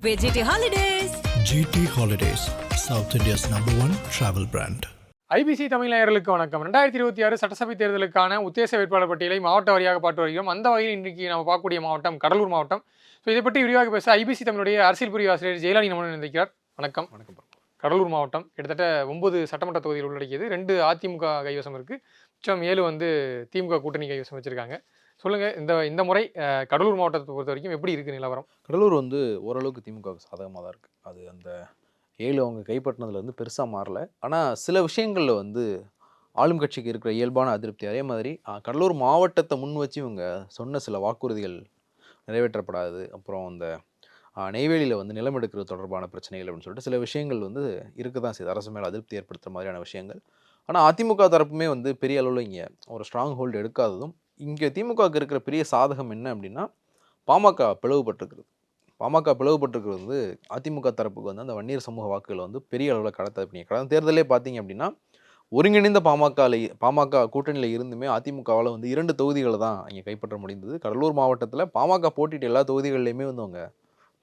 GT Holidays. GT Holidays, South India's #1 travel brand. IBC Tamil நேயர்களுக்கு வணக்கம். 2026 சட்டசபை தேர்தலுக்கான உத்தேச வேட்பாளர் பட்டியலை மாவட்ட வாரியாக பார்த்து வருகிறோம். அந்த வகையில் இன்றைக்கு நம்ம பார்க்கக்கூடிய மாவட்டம் கடலூர் மாவட்டம். ஸோ இதை பற்றி விரிவாக பேச ஐபிசி தமிழுடைய அரசியல் பிரிவு ஆசிரியர் ஜெயலலிதா நம்முடன் நினைக்கிறார். வணக்கம். வணக்கம். கடலூர் மாவட்டம் கிட்டத்தட்ட 9 சட்டமன்ற தொகுதியில் உள்ளடக்கியது. 2 அதிமுக கைவசம் இருக்குது, மிச்சம் 7 திமுக கூட்டணி கைவசம் வச்சுருக்காங்க. சொல்லுங்கள், இந்த முறை கடலூர் மாவட்டத்தை பொறுத்த வரைக்கும் எப்படி இருக்குது நிலவரம்? கடலூர் ஓரளவுக்கு திமுகவுக்கு சாதகமாக தான் இருக்குது. அது அந்த 7 அவங்க கைப்பற்றினதுலேருந்து பெருசாக மாறல. ஆனால் சில விஷயங்களில் ஆளும் கட்சிக்கு இருக்கிற இயல்பான அதிருப்தி, அதே மாதிரி கடலூர் மாவட்டத்தை முன் வச்சு இவங்க சொன்ன சில வாக்குறுதிகள் நிறைவேற்றப்படாது, அப்புறம் அந்த நெய்வேலியில் நிலம் எடுக்கிறது தொடர்பான பிரச்சனைகள் அப்படின்னு சொல்லிட்டு சில விஷயங்கள் இருக்க தான் செய்யுது, அரசு மேலே அதிருப்தி ஏற்படுத்துகிற மாதிரியான விஷயங்கள். ஆனால் அதிமுக தரப்புமே பெரிய அளவில் இங்கே ஒரு ஸ்ட்ராங் ஹோல்டு எடுக்காததும், இங்கே திமுகவுக்கு இருக்கிற பெரிய சாதகம் என்ன அப்படின்னா பாமக பிளவுபட்டிருக்கிறது. பாமக பிளவுபட்டிருக்கிறது அதிமுக தரப்புக்கு அந்த வன்னியர் சமூக வாக்குகளை பெரிய அளவில் கடந்த தேர்தலே பார்த்தீங்க அப்படின்னா ஒருங்கிணைந்த பாமக கூட்டணியில் இருந்துமே அதிமுகவால் 2 தொகுதிகளை தான் இங்கே கைப்பற்ற முடிந்தது. கடலூர் மாவட்டத்தில் பாமக போட்டிட்டு எல்லா தொகுதிகள்லையுமே அவங்க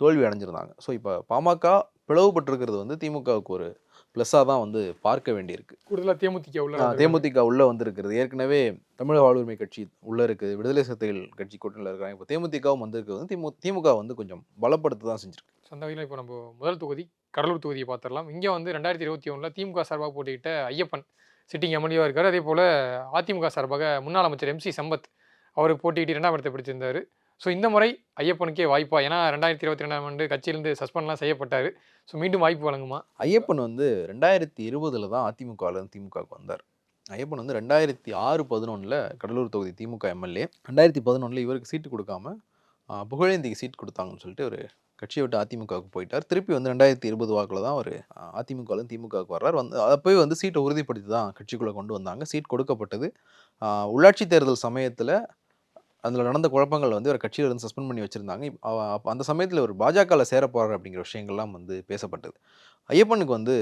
தோல்வி அடைஞ்சிருந்தாங்க. ஸோ இப்போ பாமக பிளவுபட்டிருக்கிறது திமுகவுக்கு ஒரு ப்ளஸ்ஸாக தான் பார்க்க வேண்டியிருக்கு. கூடுதலாக தேமுதிக உள்ளே வந்திருக்கிறது. ஏற்கனவே தமிழக வாழ்வுரிமை கட்சி உள்ளே இருக்குது, விடுதலை சிறுத்தைகள் கட்சி கூட்டணியில் இருக்கிறாங்க. இப்போ தேமுதிகவும் வந்திருக்கிறது திமுக கொஞ்சம் பலப்படுத்த தான் செஞ்சுருக்கு. அந்த வகையில் இப்போ நம்ம முதல் தொகுதி கடலூர் தொகுதியை பார்த்துடலாம். இங்கே 2021 திமுக சார்பாக போட்டியிட்ட ஐயப்பன் சிட்டிங் எம்எல்ஏவாக இருக்கார். அதே போல் அதிமுக சார்பாக முன்னாள் அமைச்சர் MC சம்பத் அவர் போட்டியிட்டு 2ஆம் இடத்தை பிடிச்சிருந்தார். ஸோ இந்த முறை ஐயப்பனுக்கே வாய்ப்பா? ஏன்னா 2022ஆம் ஆண்டு கட்சியிலேருந்து சஸ்பெண்ட்லாம் செய்யப்பட்டார். ஸோ மீண்டும் வாய்ப்பு வழங்குமா? ஐயப்பன் 2020 தான் அதிமுகவிலேருந்து திமுகவுக்கு வந்தார். ஐயப்பன் 2006-11 கடலூர் தொகுதி திமுக எம்எல்ஏ. 2011 இவருக்கு சீட்டு கொடுக்காம புகழேந்திக்கு சீட் கொடுத்தாங்கன்னு சொல்லிட்டு ஒரு கட்சியை விட்டு அதிமுகவுக்கு போயிட்டார். திருப்பி 2020 வாக்கில் தான் அவர் அதிமுகவிலேருந்து திமுகவுக்கு வர்றார். அப்போயே சீட்டை உறுதிப்படுத்தி தான் கட்சிக்குள்ளே கொண்டு வந்தாங்க. சீட் கொடுக்கப்பட்டது. உள்ளாட்சி தேர்தல் சமயத்தில் அதில் நடந்த குழப்பங்கள் ஒரு கட்சியிலிருந்து சஸ்பெண்ட் பண்ணி வச்சுருந்தாங்க. அந்த சமயத்தில் ஒரு பாஜகவில் சேர போகிறார் அப்படிங்கிற விஷயங்கள்லாம் பேசப்பட்டது. ஐயப்பனுக்கு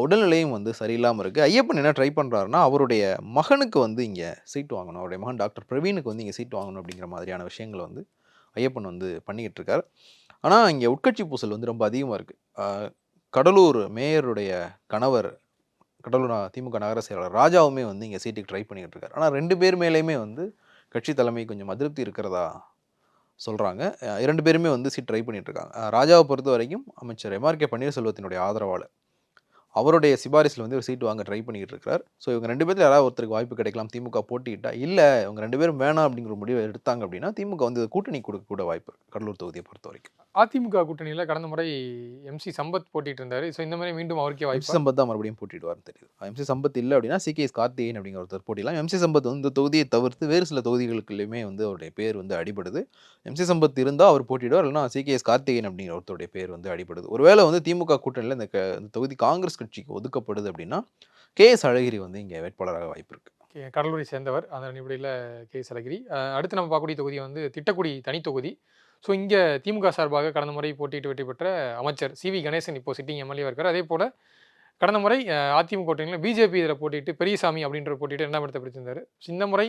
உடல்நிலையும் சரியில்லாமல் இருக்குது. ஐயப்பன் என்ன ட்ரை பண்ணுறாருன்னா அவருடைய மகனுக்கு இங்கே சீட் வாங்கணும், அவருடைய மகன் டாக்டர் பிரவீனுக்கு இங்கே சீட் வாங்கணும் அப்படிங்கிற மாதிரியான விஷயங்கள் ஐயப்பன் பண்ணிக்கிட்டு இருக்கார். ஆனால் இங்கே உட்கட்சி பூசல் ரொம்ப அதிகமாக இருக்குது. கடலூர் மேயருடைய கணவர், கடலூர் திமுக நகர செயலாளர் ராஜாவுமே இங்கே சீட்டுக்கு ட்ரை பண்ணிக்கிட்டு இருக்கார். ஆனால் 2 பேர் மேலேயுமே கட்சி தலைமை கொஞ்சம் அதிருப்தி இருக்கிறதா சொல்கிறாங்க. 2 பேருமே சீட் ட்ரை பண்ணிட்டு இருக்காங்க. ராஜாவை பொறுத்த வரைக்கும் அமைச்சர் MRK பன்னீர்செல்வத்தினுடைய ஆதரவாளர், அவருடைய சிபாரிசில் ஒரு சீட் வாங்க ட்ரை பண்ணிக்கிட்டு இருக்கிறார். ஸோ இவங்க 2 பேர்த்தில் யாராவது ஒருத்தருக்கு வாய்ப்பு கிடைக்கலாம். திமுக போட்டிக்கிட்டா, இல்லை இவங்க 2 பேரும் வேணாம் அப்படிங்கிற முடிவை எடுத்தாங்க அப்படின்னா திமுக கூட்டணி கொடுக்கக்கூட வாய்ப்பு இருக்குது கடலூர் தொகுதியை பொறுத்த வரைக்கும். அதிமுக கூட்டணியில் கடந்த முறை MC சம்பத் போட்டிட்டு இருந்தார். ஸோ இந்த மாதிரி மீண்டும் அவருக்கே வாய்ப்பு. சம்பத் தான் மறுபடியும் போட்டிடுவார்னு தெரியுது. MC சம்பத் இல்லை அப்படின்னா CKS கார்த்திகேயன் அப்படிங்கிற ஒருத்தர் போட்டிடலாம். MC சம்பத் இந்த தொகுதியை தவிர்த்து வேறு சில தொகுதிகளுக்குள்ளேயுமே அவருடைய பேர் அடிபடுது. MC சம்பத் இருந்தால் அவர் போட்டிடுவார், இல்லைனா CKS கார்த்திகேயன் அப்படிங்கிற ஒருத்தருடைய பேர் அடிபடுது. ஒருவேளை திமுக கூட்டணியில் இந்த தொகுதி காங்கிரஸ் கட்சிக்கு ஒதுக்கப்படுது அப்படின்னா KS அழகிரி இங்கே வேட்பாளராக வாய்ப்பு இருக்குது. கடலூரை சேர்ந்தவர், அந்த அடிப்படையில் KS அழகிரி. அடுத்து நம்ம பார்க்கக்கூடிய தொகுதி திட்டக்குடி தனி தொகுதி. ஸோ இங்கே திமுக சார்பாக கடந்த முறை போட்டியிட்டு வெற்றி பெற்ற அமைச்சர் CV கணேசன் இப்போ சிட்டிங் எம்எல்ஏவாக இருக்கார். அதே போல் கடந்த முறை அதிமுக கூட்டணியில் BJP இதில் போட்டிட்டு பெரியசாமி அப்படின்ற போட்டிட்டு 2ஆம் இடத்தை பிடிச்சிருந்தார். இந்த முறை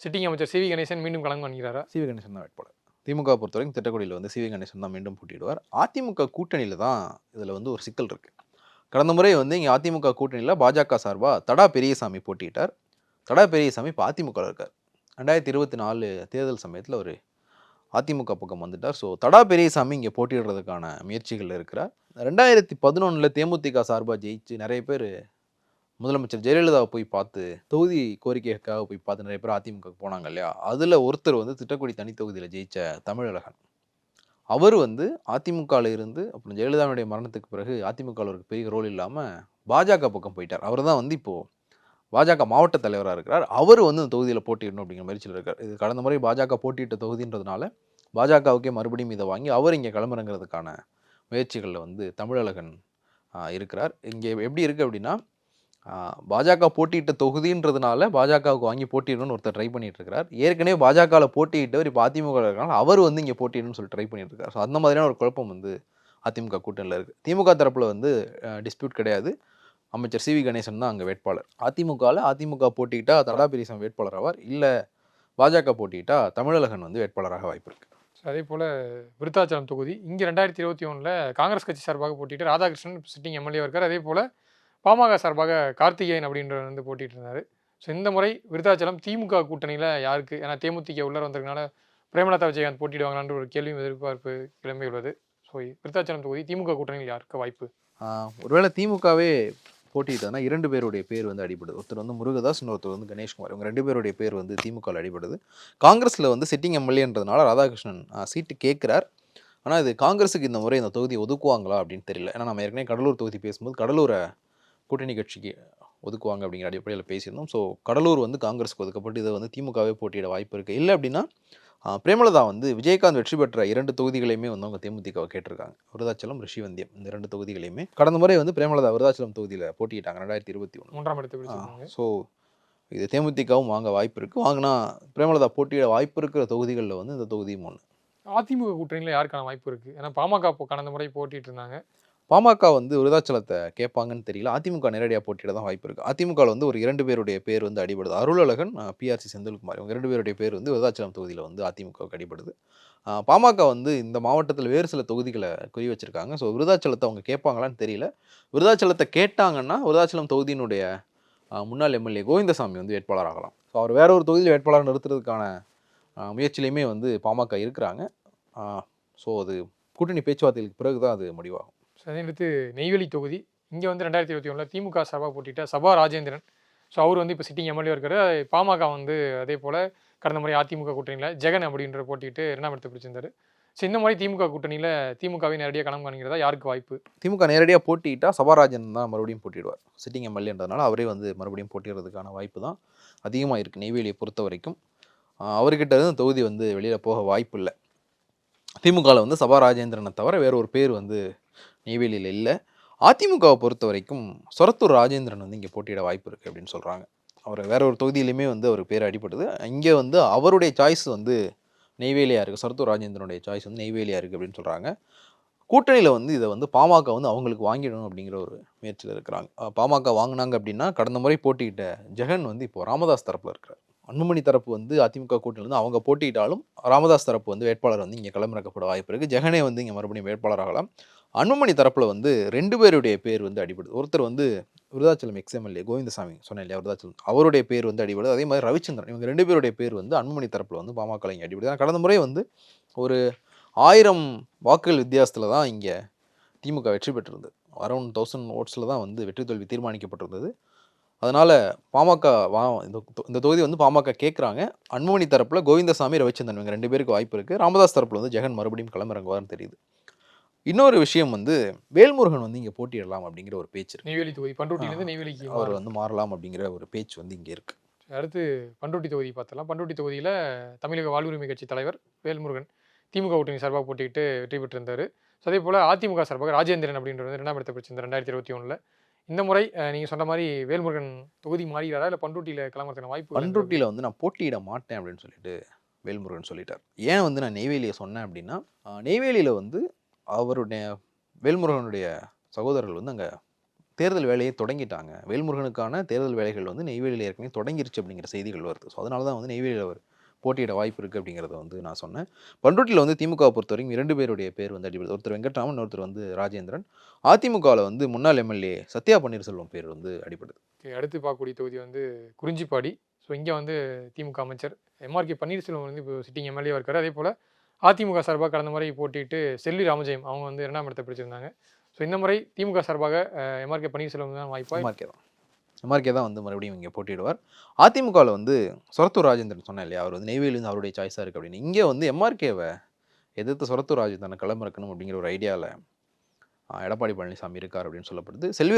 சிட்டிங் அமைச்சர் CV கணேசன் மீண்டும் களம் காண்கிறாரா? CV கணேசன் தான் வேட்பாளர். திமுக பொறுத்த வரைக்கும் திட்டக்குடியில் CV கணேசன் தான் மீண்டும் போட்டியிடுவார். அதிமுக கூட்டணியில் தான் இதில் ஒரு சிக்கல் இருக்குது. கடந்த முறை இங்கே அதிமுக கூட்டணியில் பாஜக சார்பாக தடா பெரியசாமி போட்டியிட்டார். தடா பெரியசாமி இப்போ அதிமுகவில் இருக்கார். 2024 தேர்தல் சமயத்தில் ஒரு அதிமுக பக்கம் வந்துட்டார். ஸோ தடா பெரியசாமி இங்கே போட்டியிடுறதுக்கான முயற்சிகள் இருக்கிறார். 2011 தேமுதிக சார்பாக ஜெயிச்சு நிறைய பேர் முதலமைச்சர் ஜெயலலிதாவை போய் பார்த்து தொகுதி கோரிக்கைக்காக போய் பார்த்து நிறைய பேர் அதிமுக போனாங்க இல்லையா, அதில் ஒருத்தர் திட்டக்குடி தனி தொகுதியில் ஜெயித்த தமிழழகன். அவர் அதிமுகவில் இருந்து அப்புறம் ஜெயலலிதாவுடைய மரணத்துக்கு பிறகு அதிமுகவில் ஒரு பெரிய ரோல் இல்லாமல் பாஜக பக்கம் போயிட்டார். அவர் தான் இப்போது பாஜக மாவட்ட தலைவராக இருக்கிறார். அவர் இந்த தொகுதியில் போட்டியிடணும் அப்படிங்கிற முயற்சியில் இருக்கார். இது கடந்த முறை பாஜக போட்டியிட்ட தொகுதின்றதுனால பாஜகவுக்கே மறுபடியும் இதை வாங்கி அவர் இங்கே களமிறங்கிறதுக்கான முயற்சிகளில் தமிழழகன் இருக்கிறார். இங்கே எப்படி இருக்குது அப்படின்னா பாஜக போட்டியிட்ட தொகுதின்றதுனால பாஜகவுக்கு வாங்கி போட்டிடணும்னு ஒருத்தர் ட்ரை பண்ணிட்டு இருக்கிறார். ஏற்கனவே பாஜகவில் போட்டியிட்டவர் இப்போ அதிமுக இருக்கிறனால அவர் இங்கே போட்டிடணும்னு சொல்லி ட்ரை பண்ணிட்டு இருக்கார். ஸோ அந்த மாதிரியான ஒரு குழப்பம் அதிமுக கூட்டணியில் இருக்குது. திமுக தரப்பில் டிஸ்பியூட் கிடையாது. அமைச்சர் CV கணேசன் தான் அங்கே வேட்பாளர். அதிமுக போட்டிக்கிட்டால் தடா பெரியசாமி வேட்பாளர் ஆவார். இல்லை பாஜக போட்டிக்கிட்டால் தமிழழகன் வேட்பாளராக வாய்ப்பு இருக்குது. அதே போல் விருத்தாச்சலம் தொகுதி இங்கே 2021 காங்கிரஸ் கட்சி சார்பாக போட்டிட்டு ராதாகிருஷ்ணன் சிட்டிங் எம்எல்ஏ இருக்கார். அதே போல் பாமக சார்பாக கார்த்திகேயன் அப்படின்றவர் வந்து போட்டிட்டு இருந்தார். ஸோ இந்த முறை விருத்தாச்சலம் திமுக கூட்டணியில் யாருக்கு, ஏன்னா தேமுதிக உள்ளே வந்ததுனால பிரேமலதா விஜயகாந்த் போட்டிடுவாங்களான்ற ஒரு கேள்வியும் எதிர்பார்ப்பு கிளம்பி உள்ளது. ஸோ விருத்தாச்சலம் தொகுதி திமுக கூட்டணியில் யாருக்கு வாய்ப்பு? ஒருவேளை திமுகவே போட்டிட்டதுன்னா 2 பேருடைய பேர் வந்து அடிபடுது. ஒருத்தர் வந்து முருகதாஸ், இன்னொருத்தர் வந்து கணேஷ்குமார். இவங்க 2 பேருடைய பேர் வந்து திமுகவில் அடிபடுது. காங்கிரஸில் வந்து சிட்டிங் எம்எல்ஏன்றதுனால ராதாகிருஷ்ணன் சீட்டு கேட்குறார். ஆனால் இது காங்கிரஸுக்கு இந்த முறை இந்த தொகுதி ஒதுக்குவாங்களா அப்படின்னு தெரியல. ஏன்னா நம்ம ஏற்கனவே கடலூர் தொகுதி பேசும்போது கடலூரை கூட்டணி கட்சிக்கு ஒதுக்குவாங்க அப்படிங்கிற அடிப்படையில் பேசியிருந்தோம். ஸோ கடலூர் வந்து காங்கிரஸுக்கு ஒதுக்கப்பட்டு இதை வந்து திமுகவே போட்டியிட வாய்ப்பு இருக்குது. இல்லை அப்படின்னா பிரேமலதா வந்து விஜயகாந்த் வெற்றி பெற்ற 2 தொகுதிகளையுமே வந்து அவங்க தேமுதிகவை கேட்டிருக்காங்க. விருதாச்சலம், ரிஷிவந்தியம் இந்த 2 தொகுதிகளையுமே கடந்த முறை வந்து பிரேமலதா விருதாச்சலம் தொகுதியில் போட்டிட்டாங்க 2021 3ஆம் இடத்தை பிடிச்சிருக்காங்க. ஸோ இது தேமுதிகவும் வாங்க வாய்ப்பு இருக்குது. வாங்கினா பிரேமலதா போட்டியிட வாய்ப்பு இருக்கிற தொகுதிகளில் வந்து இந்த தொகுதியும் ஒன்று. அதிமுக கூட்டணியில் யாருக்கான வாய்ப்பு இருக்குது? ஏன்னா பாமக கடந்த முறை போட்டிட்டு இருந்தாங்க. பாமக வந்து விருதாச்சலத்தை கேட்பாங்கன்னு தெரியல. அதிமுக நேரடியாக போட்டியிட தான் வாய்ப்பு இருக்குது. அதிமுகவில் வந்து ஒரு 2 பேருடைய பேர் வந்து அடிபடுது. அருளழகன், பிஆர்சி செந்தில்குமார், இவங்க 2 பேருடைய பேர் வந்து விருதாச்சலம் தொகுதியில் வந்து அதிமுகவுக்கு அடிபடுது. பாமக வந்து இந்த மாவட்டத்தில் வேறு சில தொகுதிகளை குறி வச்சிருக்காங்க. ஸோ விருதாச்சலத்தை அவங்க கேட்பாங்களான்னு தெரியல. விருதாச்சலத்தை கேட்டாங்கன்னா விருதாச்சலம் தொகுதியினுடைய முன்னாள் எம்எல்ஏ கோவிந்தசாமி வந்து வேட்பாளர் ஆகலாம். ஸோ அவர் வேற ஒரு தொகுதியில் வேட்பாளர் நிறுத்துறதுக்கான முயற்சியிலையுமே வந்து பாமக இருக்கிறாங்க. ஸோ அது கூட்டணி பேச்சுவார்த்தைகளுக்கு பிறகு தான் அது முடிவாகும். அதே அடுத்து நெய்வேலி தொகுதி இங்கே வந்து 2021 திமுக சார்பாக போட்டிட்ட சபா ராஜேந்திரன். ஸோ அவர் வந்து இப்போ சிட்டிங் எம்எல்ஏ இருக்காரு. பாமக வந்து அதே போல் கடந்த முறை அதிமுக கூட்டணியில் ஜெகன் அப்படின்ற போட்டிட்டு 2ஆம் இடத்தை பிடிச்சிருந்தாரு. ஸோ இந்த மாதிரி திமுக கூட்டணியில் திமுகவை நேரடியாக களம் காண்கிறதா யாருக்கு வாய்ப்பு? திமுக நேரடியாக போட்டிட்டா சபாராஜன் தான் மறுபடியும் போட்டிடுவார். சிட்டிங் எம்எல்ஏன்றதுனால அவரே வந்து மறுபடியும் போட்டிடுறதுக்கான வாய்ப்பு தான் அதிகமாக இருக்குது நெய்வேலியை பொறுத்த வரைக்கும். அவர்கிட்ட இருந்து தொகுதி வந்து வெளியில் போக வாய்ப்பு இல்லை. திமுகவில் வந்து சபாராஜேந்திரனை தவிர வேற ஒரு பேர் வந்து நெய்வேலியில் இல்லை. அதிமுகவை பொறுத்த வரைக்கும் சொரத்தூர் ராஜேந்திரன் வந்து இங்கே போட்டியிட வாய்ப்பு இருக்குது அப்படின்னு சொல்கிறாங்க. அவர் வேற ஒரு தொகுதியிலையுமே வந்து அவர் பேர் அடிபடுது. இங்கே வந்து அவருடைய சாய்ஸ் வந்து நெய்வேலியாக இருக்குது. சொரத்தூர் ராஜேந்திரனுடைய சாய்ஸ் வந்து நெய்வேலியாக இருக்குது அப்படின்னு சொல்கிறாங்க. கூட்டணியில் வந்து இதை வந்து பாமக வந்து அவங்களுக்கு வாங்கிடணும் அப்படிங்கிற ஒரு முயற்சியில் இருக்கிறாங்க. பாமக வாங்கினாங்க அப்படின்னா கடந்த முறை போட்டியிட்ட ஜெகன் வந்து இப்போ ராமதாஸ் தரப்பில் இருக்கிறார். அன்புமணி தரப்பு வந்து அதிமுக கூட்டணியில் வந்து அவங்க போட்டியிட்டாலும் ராமதாஸ் தரப்பு வந்து வேட்பாளர் வந்து இங்கே களமிறக்கப்பட வாய்ப்பு இருக்குது. ஜெகனே வந்து இங்கே மறுபடியும் வேட்பாளர் ஆகலாம். அன்புமணி தரப்பில் வந்து 2 பேருடைய பேர் வந்து அடிபடுது. ஒருத்தர் வந்து விருதாச்சலம் எக்ஸ்எம்எல்ஏ கோவிந்தசாமி சொன்னேன் இல்லையா, விருதாச்சலம் அவருடைய பேர் வந்து அடிபடுது. அதே மாதிரி ரவிச்சந்திரன், இவங்க 2 பேருடைய பேர் வந்து அன்புமணி தரப்பில் வந்து பாமக இங்கே அடிபடுது. கடந்த முறை வந்து ஒரு 1000 வாக்குகள் வித்தியாசத்தில் தான் இங்கே திமுக வெற்றி பெற்றிருந்தது. அரௌண்ட் 1000 ஓட்ஸில் தான் வந்து வெற்றி தோல்வி தீர்மானிக்கப்பட்டிருந்தது. அதனால் பாமக இந்த தொகுதி வந்து பாமக கேட்குறாங்க. அன்புமணி தரப்பில் கோவிந்தசாமி, ரவிச்சந்திரன் இவங்க 2 பேருக்கு வாய்ப்பு இருக்குது. ராமதாஸ் தரப்பில் வந்து ஜெகன் மறுபடியும் களமிறங்குவார்னு தெரியுது. இன்னொரு விஷயம் வந்து வேல்முருகன் வந்து இங்கே போட்டியிடலாம் அப்படிங்கிற ஒரு பேச்சு இருக்கு. நெய்வேலி தொகுதி பண்ருட்டிலேருந்து நெய்வேலிக்கு அவர் வந்து மாறலாம் அப்படிங்கிற ஒரு பேச்சு வந்து இங்கே இருக்குது. அடுத்து பண்ருட்டி தொகுதி பார்த்தலாம். பண்ருட்டி தொகுதியில் தமிழக வாழ்வுரிமை கட்சி தலைவர் வேல்முருகன் திமுக கூட்டணி சார்பாக போட்டிட்டு வெற்றி பெற்றிருந்தார். அதே போல் அதிமுக சார்பாக ராஜேந்திரன் அப்படின்றது 2ஆம் இடத்தை பிடிச்சிருந்தார் 2021. இந்த முறை நீங்கள் சொன்ன மாதிரி வேல்முருகன் தொகுதி மாறிடாரா இல்லை பண்ருட்டியில் கிளம்புறதுக்கான வாய்ப்பு? பண்ருட்டியில் வந்து நான் போட்டியிட மாட்டேன் அப்படின்னு சொல்லிட்டு வேல்முருகன் சொல்லிட்டார். ஏன் வந்து நான் நெய்வேலியை சொன்னேன் அப்படின்னா, நெய்வேலியில் வந்து அவருடைய வேல்முருகனுடைய சகோதரர்கள் வந்து அங்கே தேர்தல் வேலையை தொடங்கிட்டாங்க. வேல்முருகனுக்கான தேர்தல் வேலைகள் வந்து நெய்வேலியில் ஏற்கனவே தொடங்கிருச்சு அப்படிங்கிற செய்திகள் வருது. ஸோ அதனால தான் வந்து நெய்வேலியில் அவர் போட்டியிட வாய்ப்பு இருக்குது அப்படிங்கிறத வந்து நான் சொன்னேன். பண்ருட்டியில் வந்து திமுகவை பொறுத்த வரைக்கும் 2 பேருடைய பேர் வந்து அடிபடுது. ஒருத்தர் வெங்கட்ராமன், ஒருத்தர் வந்து ராஜேந்திரன். அதிமுகவில் வந்து முன்னாள் எம்எல்ஏ சத்யா பன்னீர்செல்வம் பேர் வந்து அடிபடுது. அடுத்து பார்க்கக்கூடிய தொகுதி வந்து குறிஞ்சிப்பாடி. ஸோ இங்கே வந்து திமுக அமைச்சர் எம்ஆர்கே பன்னீர்செல்வம் வந்து இப்போ சிட்டிங் எம்எல்ஏவாக இருக்கார். அதே போல் அதிமுக சார்பாக கடந்த முறை போட்டிட்டு செல்வி ராமஜெயம் அவங்க வந்து 2ஆம் இடத்தை பிடிச்சிருந்தாங்க. ஸோ இந்த முறை திமுக சார்பாக எம்ஆர்கே பன்னீர்செல்வம் தான் வாய்ப்பாக எம்ஆர்கே தான் வந்து மறுபடியும் இங்கே போட்டியிடுவார். அதிமுகவில் வந்து சொரத்தூர் ராஜேந்திரன் சொன்னேன் இல்லையா, அவர் வந்து நெய்வேலியிருந்து அவருடைய சாய்ஸாக இருக்குது அப்படின்னு. இங்கே வந்து எம்ஆர்கேவை எதிர்த்து சொரத்தூர் ராஜேந்திரனை களமிறக்கணும் அப்படிங்கிற ஒரு ஐடியாவில் எடப்பாடி பழனிசாமி இருக்கார் அப்படின்னு சொல்லப்படுது. செல்வி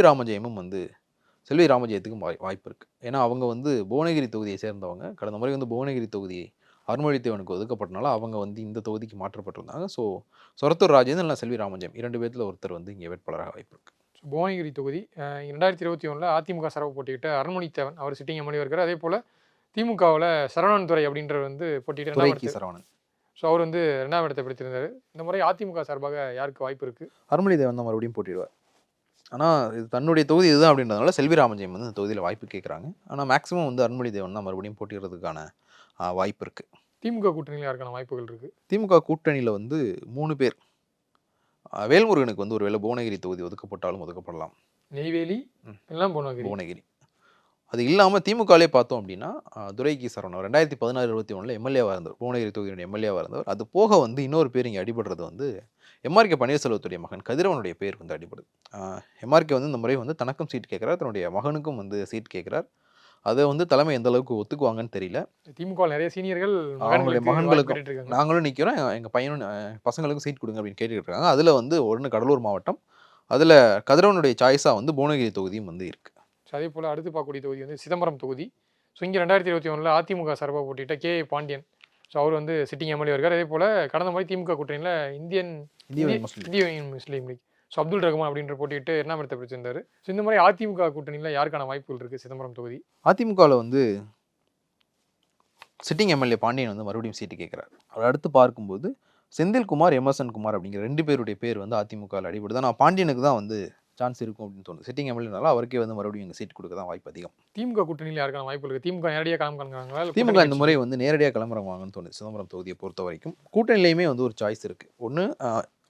ராமஜெயத்துக்கும் வாய்ப்பு இருக்குது. ஏன்னா அவங்க வந்து புவனகிரி தொகுதியை சேர்ந்தவங்க. கடந்த முறை வந்து புவனகிரி தொகுதி அருண்மொழித்தேவனுக்கு ஒதுக்கப்பட்டனால அவங்க வந்து இந்த தொகுதிக்கு மாற்றப்பட்டிருந்தாங்க. ஸோ சொரத்தூர் ராஜேந்திரன் இல்லை செல்வி ராமஜெயம் 2 பேர்த்தில் ஒருத்தர் வந்து இங்கே வேட்பாளராக வாய்ப்பு இருக்குது. புவனகிரி தொகுதி 2021 அதிமுக சார்பாக போட்டிக்கிட்ட அருண்மொழித்தேவன் அவர் சிட்டிங் எம்எல்ஏ இருக்கார். அதே போல் திமுகவில் சரவணன் துரை அப்படின்றவர் வந்து போட்டிட்டு சரவணன். ஸோ அவர் வந்து 2ஆம் இடத்தை பிடித்திருந்தார். இந்த முறை அதிமுக சார்பாக யாருக்கு வாய்ப்பு இருக்குது? அருண்மொழித்தேவன் தான் மறுபடியும் போட்டிடுவார். ஆனால் இது தன்னுடைய தொகுதி இதுதான் அப்படின்றதுனால செல்வி ராமஜெயம் வந்து இந்த தொகுதியில் வாய்ப்பு கேட்குறாங்க. ஆனால் மேக்ஸிமம் வந்து அருண்மொழித்தேவன் தான் மறுபடியும் போட்டிடுறதுக்கான வாய்ப்பு இருக்குது. திமுக கூட்டணியில் யாருக்கான வாய்ப்புகள் இருக்குது? திமுக கூட்டணியில் வந்து 3 பேர். வேல்முருகனுக்கு வந்து ஒருவேளை புவனகிரி தொகுதி ஒதுக்கப்பட்டாலும் ஒதுக்கப்படலாம். நெய்வேலி எல்லாம் புவனகிரி. அது இல்லாமல் திமுகலே பார்த்தோம் அப்படின்னா துரைக்கி சரவணன் 2016-21 எம்எல்ஏவாக இருந்தவர், புவனகிரி தொகுதியுடைய எம்எல்ஏவாக இருந்தவர். அது போக வந்து இன்னொரு பேர் இங்கே அடிபடுறது வந்து எம்ஆர்கே பன்னீர்செல்வத்துடைய மகன் கதிரவனுடைய பேர் வந்து அடிபடுது. எம்ஆர்கே வந்து இந்த முறை வந்து தனக்கும் சீட் கேட்குறார், தன்னுடைய மகனுக்கும் வந்து சீட் கேட்குறார். அதை வந்து தலைமை எந்த அளவுக்கு ஒத்துக்குவாங்கன்னு தெரியல. திமுக நிறைய சீனியர்கள் அவங்களுடைய மகன்களுக்கு நாங்களும் நிற்கிறோம், எங்கள் பையனும் பசங்களுக்கும் சீட் கொடுங்க அப்படின்னு கேட்டுக்கிட்டு இருக்காங்க. அதில் வந்து ஒன்று கடலூர் மாவட்டம், அதில் கதிரவனுடைய சாய்ஸாக வந்து புவனகிரி தொகுதியும் வந்து இருக்குது. அதே போல் அடுத்து பார்க்கக்கூடிய தொகுதி வந்து சிதம்பரம் தொகுதி. ஸோ இங்கே 2021 அதிமுக சார்பாக போட்டிட்ட கே பாண்டியன். ஸோ அவர் வந்து சிட்டிங் எம்எல்ஏ இருக்கார். அதே போல் கடந்த மாதிரி திமுக கூட்டணியில் இந்திய முஸ்லீம் லீக் ஸோ அப்துல் ரஹ்மான் அப்படின்ற போட்டிட்டு இரண்டாம் இடத்தை பிடிச்சிருந்தாரு. ஸோ இந்த மாதிரி அதிமுக கூட்டணியில் யாருக்கான வாய்ப்புகள் இருக்குது சிதம்பரம் தொகுதி? அதிமுகவில் வந்து சிட்டிங் எம்எல்ஏ பாண்டியன் வந்து மறுபடியும் சீட்டு கேட்குறாரு. அவர் அடுத்து பார்க்கும்போது செந்தில்குமார், எம்எஸ்என் குமார் அப்படிங்கிற 2 பேருடைய பேர் வந்து அதிமுகவில் அடிபடுது. நான் பாண்டியனுக்கு தான் வந்து சான்ஸ் இருக்கும் அப்படின்னு தோணுது. சிட்டிங் எம்எல்ஏனால அவருக்கே வந்து மறுபடியும் இங்கே சீட் கொடுக்க தான் வாய்ப்பு அதிகம். திமுக கூட்டணியில் யாருக்கான வாய்ப்பு இருக்குது? திமுக நேரடியாக கிளம்புறாங்களா? திமுக இந்த முறை வந்து நேரடியாக கிளம்புறாங்கன்னு தோணுது. சிதம்பரம் தொகுதியை பொறுத்த வரைக்கும் கூட்டணியிலையுமே வந்து ஒரு சாய்ஸ் இருக்குது. ஒன்று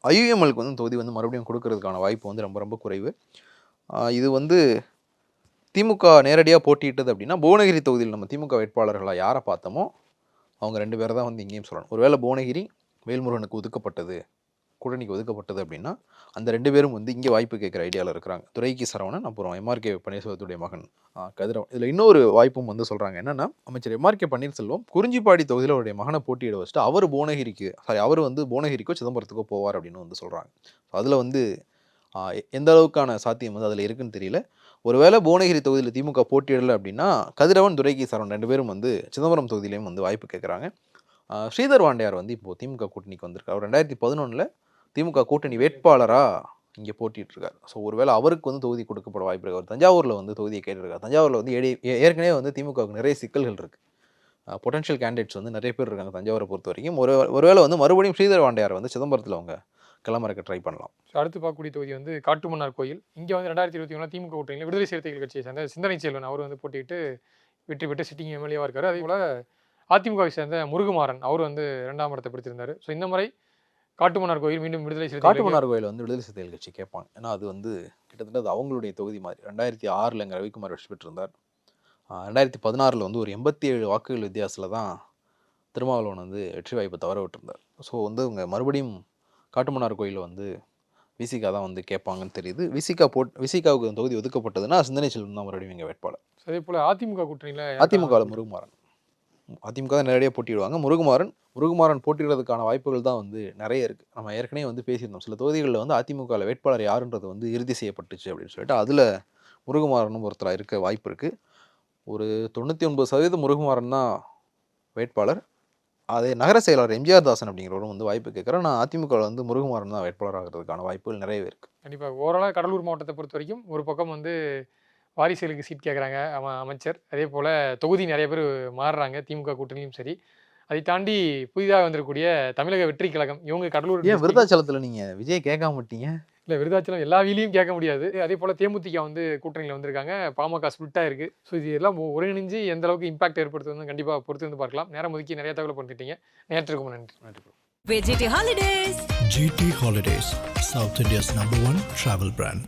ஐயுஎம்எலுக்கு வந்து தொகுதி வந்து மறுபடியும் கொடுக்கறதுக்கான வாய்ப்பு வந்து ரொம்ப ரொம்ப குறைவு. இது வந்து திமுக நேரடியாக போட்டியிட்டது அப்படின்னா புவனகிரி தொகுதியில் நம்ம திமுக வேட்பாளர்களாக யாரை பார்த்தோமோ அவங்க 2 பேரை தான் வந்து இங்கேயும் சொல்லணும். ஒருவேளை புவனகிரி வேல்முருகனுக்கு ஒதுக்கப்பட்டது, கூட்டணிக்கு ஒதுக்கப்பட்டது அப்படின்னா அந்த 2 பேரும் வந்து இங்கே வாய்ப்பு கேட்குற ஐடியாவில் இருக்கிறாங்க. துரைக்கி சரவணன், அப்புறம் எம்ஆர்கே பன்னீர்செல்வத்துடைய மகன் கதிரவன். இதில் இன்னொரு வாய்ப்பும் வந்து சொல்கிறாங்க. என்னென்னா, அமைச்சர் எம்ஆர்கே பன்னீர்செல்வம் குறிஞ்சிப்பாடி தொகுதியில் அவருடைய மகனை போட்டியிட வச்சுட்டு அவர் வந்து புவனகிரிக்கோ சிதம்பரத்துக்கோ போவார் அப்படின்னு வந்து சொல்கிறாங்க. அதில் வந்து எந்த அளவுக்கான சாத்தியம் வந்து அதில் இருக்குன்னு தெரியல. ஒருவேளை புவனகிரி தொகுதியில் திமுக போட்டியிடலை அப்படின்னா கதிரவன், துரைக்கி சரவணன் 2 பேரும் வந்து சிதம்பரம் தொகுதியிலையும் வந்து வாய்ப்பு கேட்குறாங்க. ஸ்ரீதர் வாண்டையார் வந்து இப்போது திமுக கூட்டணிக்கு வந்திருக்கார். அவர் 2011 திமுக கூட்டணி வேட்பாளராக இங்கே போட்டிட்டுருக்கார். ஸோ ஒருவேளை அவருக்கு வந்து தொகுதி கொடுக்கப்பட வாய்ப்பு இருக்குது. அவர் தஞ்சாவூரில் வந்து தொகுதியை கேட்டிருக்கார். தஞ்சாவூரில் வந்து ஏற்கனவே வந்து திமுகவுக்கு நிறைய சிக்கல்கள் இருக்குது. பொட்டன்ஷியல் கேண்டிடேட்ஸ் வந்து நிறைய பேர் இருக்காங்க தஞ்சாவூரை பொறுத்த வரைக்கும். ஒருவேளை வந்து மறுபடியும் ஸ்ரீதர் வாண்டையார் வந்து சிதம்பரத்தில் அவங்க கிளம்பறக்க ட்ரை பண்ணலாம். ஸோ அடுத்து பார்க்கக்கூடிய தொகுதி வந்து காட்டுமன்னார் கோயில். இங்கே வந்து 2021 திமுக கூட்டணியில் விடுதலை சிறுத்தைகள் கட்சியை சேர்ந்த சிந்தனை செல்வன் அவர் வந்து போட்டிட்டு வெற்றி பெற்று சிட்டிங் எம்எல்ஏவாக இருக்கார். அதே போல் அதிமுகவை சேர்ந்த முருகுமாறன் அவர் வந்து 2ஆம் இடத்தை பிடிச்சிருந்தார். ஸோ இந்த முறை காட்டுமன்னார் கோயில் மீண்டும் விடுதலை சிறுத்தைகள் காட்டுமன்னார் கோயில் வந்து விடுதலை சிறுத்தைகள் கட்சி கேட்பாங்க. ஏன்னா அது வந்து கிட்டத்தட்ட அது அவங்களுடைய தொகுதி மாதிரி. 2006 இங்கே ரவிக்குமார் வெற்றி பெற்றிருந்தார். 2016 வந்து ஒரு 87 வாக்குகள் வித்தியாசத்தில் தான் திருமாவளவன் வந்து வெற்றி வாய்ப்பை தவற விட்டுருந்தார். ஸோ வந்து அவங்க மறுபடியும் காட்டுமன்னார் கோயிலில் வந்து விசிகா தான் வந்து கேட்பாங்கன்னு தெரியுது. விசிகாவுக்கு தொகுதி ஒதுக்கப்பட்டதுன்னா சிந்தனை செல்வன் தான் மறுபடியும் இங்கே வேட்பாளர். அதே போல் அதிமுக கூட்டணியில் அதிமுகவில் முருகுமாறன், அதிமுக தான் நேரடியாக போட்டியிடுவாங்க. முருகுமாறன் போட்டியிடுறதுக்கான வாய்ப்புகள் தான் வந்து நிறைய இருக்குது. நம்ம ஏற்கனவே வந்து பேசியிருந்தோம். சில தொகுதிகளில் வந்து அதிமுகவில் வேட்பாளர் யாருன்றது வந்து இறுதி செய்யப்பட்டுச்சு அப்படின்னு சொல்லிட்டு அதில் முருகுமாறனும் ஒருத்தராக இருக்க வாய்ப்பு இருக்குது. ஒரு 99% முருகுமாறன் தான் வேட்பாளர். அதே நகர செயலாளர் எம்ஜிஆர் தாசன் அப்படிங்கிறவரும் வந்து வாய்ப்பு கேட்குறேன். நான் அதிமுகவில் வந்து முருகுமாறன் தான் வேட்பாளர் ஆகிறதுக்கான வாய்ப்புகள் நிறையவே இருக்குது. கண்டிப்பாக ஓவராலாக கடலூர் மாவட்டத்தை பொறுத்த வரைக்கும் ஒரு பக்கம் வந்து வாரிசுகளுக்கு சீட் கேட்குறாங்க அமைச்சர். அதே போல் தொகுதி நிறைய பேர் மாறுறாங்க திமுக கூட்டணியும் சரி. அதை தாண்டி புதிதாக வந்திருக்கக்கூடிய தமிழக வெற்றி கழகம் இவங்க கடலூர் விருதாச்சலத்தில் நீங்கள் விஜய் கேட்காம மாட்டீங்க? இல்லை, விருதாச்சலம் எல்லா வீலையும் கேட்க முடியாது. அதே போல் தேமுதிக வந்து கூட்டணியில் வந்திருக்காங்க. பாமக ஸ்பிளிட்டாக இருக்குது. ஸோ இது எல்லாம் ஒருங்கிணைஞ்சு எந்த அளவுக்கு இம்பாக்ட் ஏற்படுத்துவது கண்டிப்பாக பொறுத்து வந்து பார்க்கலாம். நேரம் ஒதுக்கி நிறைய தகவல் பண்ணிட்டீங்க. நேற்றுக்கும் நன்றி. GT Holidays, South India's #1 travel brand.